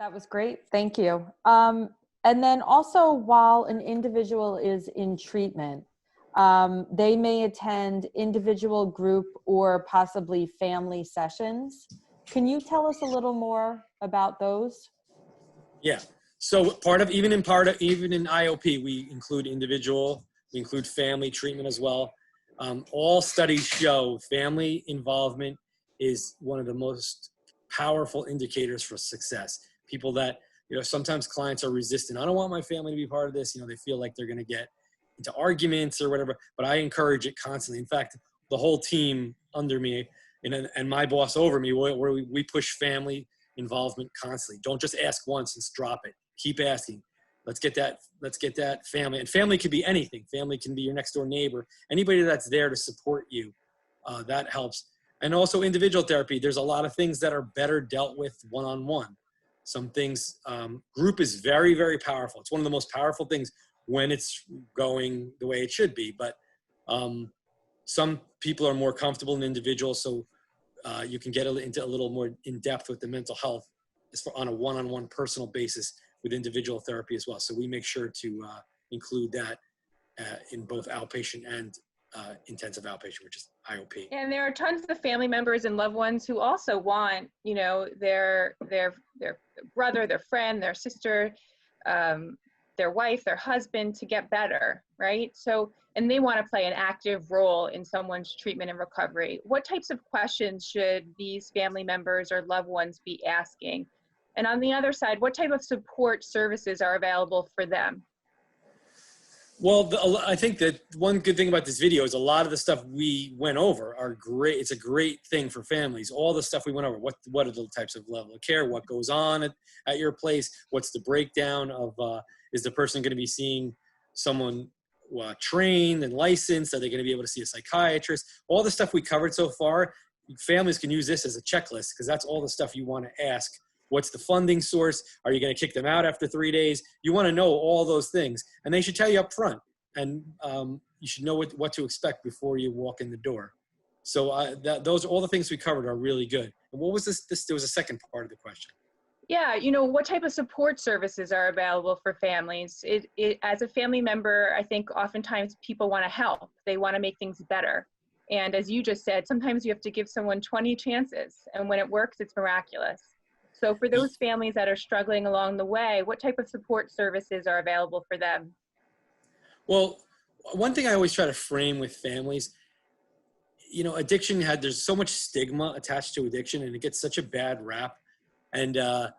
That was great. Thank you. And then also, while an individual is in treatment, they may attend individual, group, or possibly family sessions. Can you tell us a little more about those? Yeah. So even in IOP, we include individual, we include family treatment as well. All studies show family involvement is one of the most powerful indicators for success. People that, sometimes clients are resistant. I don't want my family to be part of this. They feel like they're going to get into arguments or whatever, but I encourage it constantly. In fact, the whole team under me and my boss over me, where we push family involvement constantly. Don't just ask once and drop it. Keep asking. Let's get that family. And family could be anything. Family can be your next door neighbor. Anybody that's there to support you. That helps. And also individual therapy. There's a lot of things that are better dealt with one-on-one. Some things, group is very, very powerful. It's one of the most powerful things when it's going the way it should be. But some people are more comfortable in individual. So you can get into a little more in depth with the mental health on a one-on-one personal basis with individual therapy as well. So we make sure to include that in both outpatient and intensive outpatient, which is IOP. And there are tons of family members and loved ones who also want, their brother, their friend, their sister, their wife, their husband to get better, right? So, and they want to play an active role in someone's treatment and recovery. What types of questions should these family members or loved ones be asking? And on the other side, what type of support services are available for them? Well, I think that one good thing about this video is a lot of the stuff we went over are great. It's a great thing for families. All the stuff we went over, what are the types of level of care, what goes on at your place, what's the breakdown of, is the person going to be seeing someone trained and licensed? Are they going to be able to see a psychiatrist? All the stuff we covered so far, families can use this as a checklist because that's all the stuff you want to ask. What's the funding source? Are you going to kick them out after 3 days? You want to know all those things, and they should tell you up front. And you should know what to expect before you walk in the door. So those all the things we covered are really good. And what was this? There was a second part of the question. Yeah, what type of support services are available for families? As a family member, I think oftentimes people want to help. They want to make things better. And as you just said, sometimes you have to give someone 20 chances. And when it works, it's miraculous. So for those families that are struggling along the way, what type of support services are available for them? Well, one thing I always try to frame with families, addiction there's so much stigma attached to addiction and it gets such a bad rap. And, I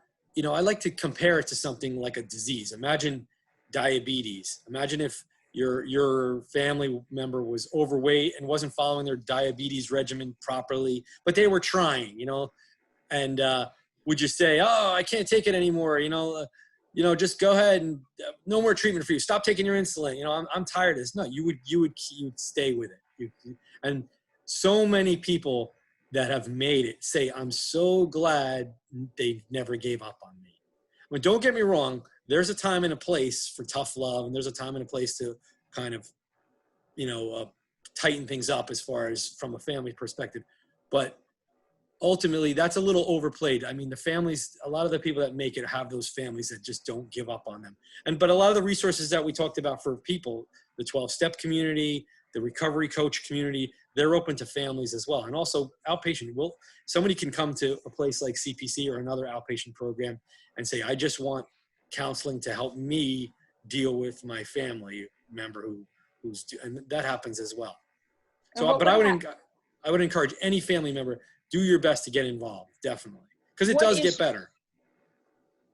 like to compare it to something like a disease. Imagine diabetes. Imagine if your family member was overweight and wasn't following their diabetes regimen properly, but they were trying, and would you say, oh, I can't take it anymore, just go ahead and no more treatment for you. Stop taking your insulin. I'm tired of this. No, you would stay with it. And so many people that have made it say, I'm so glad they never gave up on me. But don't get me wrong. There's a time and a place for tough love. And there's a time and a place to kind of, tighten things up as far as from a family perspective. But ultimately, that's a little overplayed. I mean, a lot of the people that make it have those families that just don't give up on them. But a lot of the resources that we talked about for people, the 12-step community, the recovery coach community, they're open to families as well. And also outpatient. Somebody can come to a place like CPC or another outpatient program and say, I just want counseling to help me deal with my family member and that happens as well. So, but I would encourage any family member, do your best to get involved, definitely, because it does get better.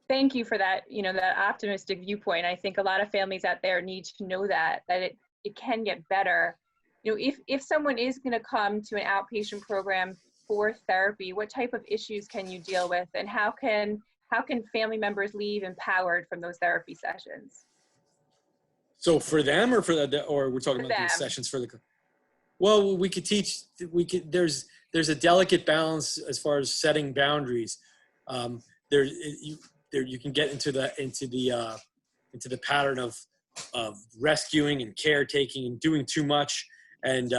Thank you for that, that optimistic viewpoint. I think a lot of families out there need to know that it can get better. If someone is going to come to an outpatient program for therapy, what type of issues can you deal with, and how can family members leave empowered from those therapy sessions? So for them, or we're talking about these sessions for the. Well, we could teach. There's a delicate balance as far as setting boundaries. You can get into the pattern of rescuing and caretaking and doing too much and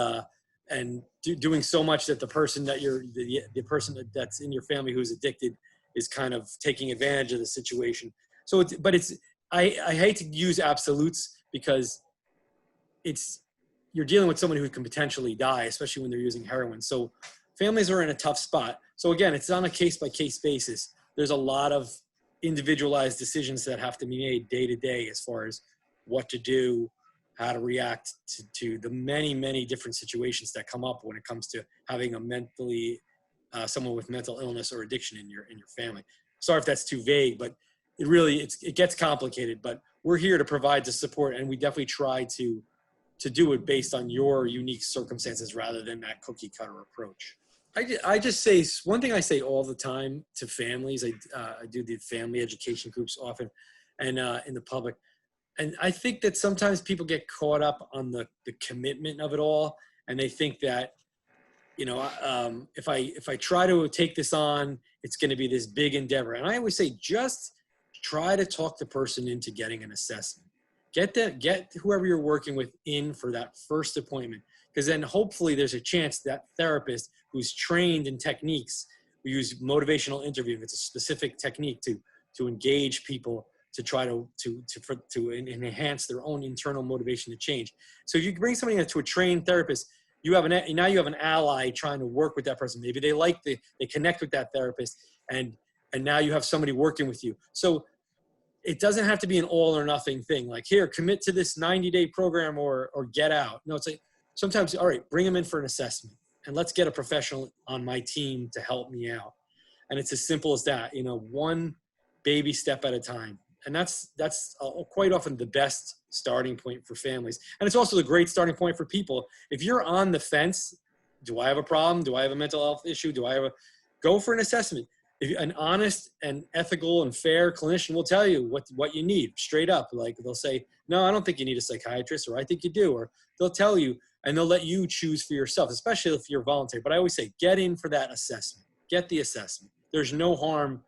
doing so much that the person that's in your family who's addicted is kind of taking advantage of the situation. So I hate to use absolutes because you're dealing with someone who can potentially die, especially when they're using heroin. So families are in a tough spot. So again, it's on a case-by-case basis. There's a lot of individualized decisions that have to be made day to day as far as what to do, how to react to the many, many different situations that come up when it comes to having a someone with mental illness or addiction in your family. Sorry if that's too vague, but it gets complicated. But we're here to provide the support, and we definitely try to do it based on your unique circumstances rather than that cookie cutter approach. I just say one thing I say all the time to families. I do the family education groups often, and in the public. And I think that sometimes people get caught up on the commitment of it all, and they think that, if I try to take this on, it's going to be this big endeavor. And I always say, just try to talk the person into getting an assessment. Get whoever you're working with in for that first appointment, because then hopefully there's a chance that therapist who's trained in techniques, we use motivational interviewing. It's a specific technique to engage people to try to enhance their own internal motivation to change. So if you bring somebody to a trained therapist, now you have an ally trying to work with that person. Maybe they connect with that therapist, and now you have somebody working with you. So it doesn't have to be an all or nothing thing. Like, here, commit to this 90-day program or get out. No, it's like sometimes, all right, bring them in for an assessment and let's get a professional on my team to help me out. And it's as simple as that, one baby step at a time. And that's quite often the best starting point for families. And it's also the great starting point for people. If you're on the fence, do I have a problem? Do I have a mental health issue? Go for an assessment. If an honest and ethical and fair clinician will tell you what you need straight up. Like, they'll say, no, I don't think you need a psychiatrist, or I think you do, or they'll tell you, and they'll let you choose for yourself, especially if you're voluntary. But I always say, get in for that assessment. Get the assessment. There's no harm.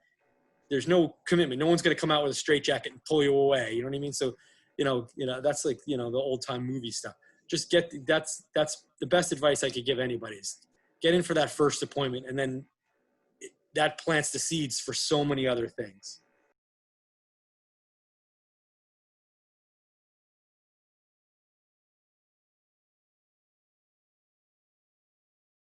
There's no commitment. No one's going to come out with a straitjacket and pull you away. You know what I mean? So, that's like, the old time movie stuff. Just that's the best advice I could give anybody is get in for that first appointment, and then that plants the seeds for so many other things.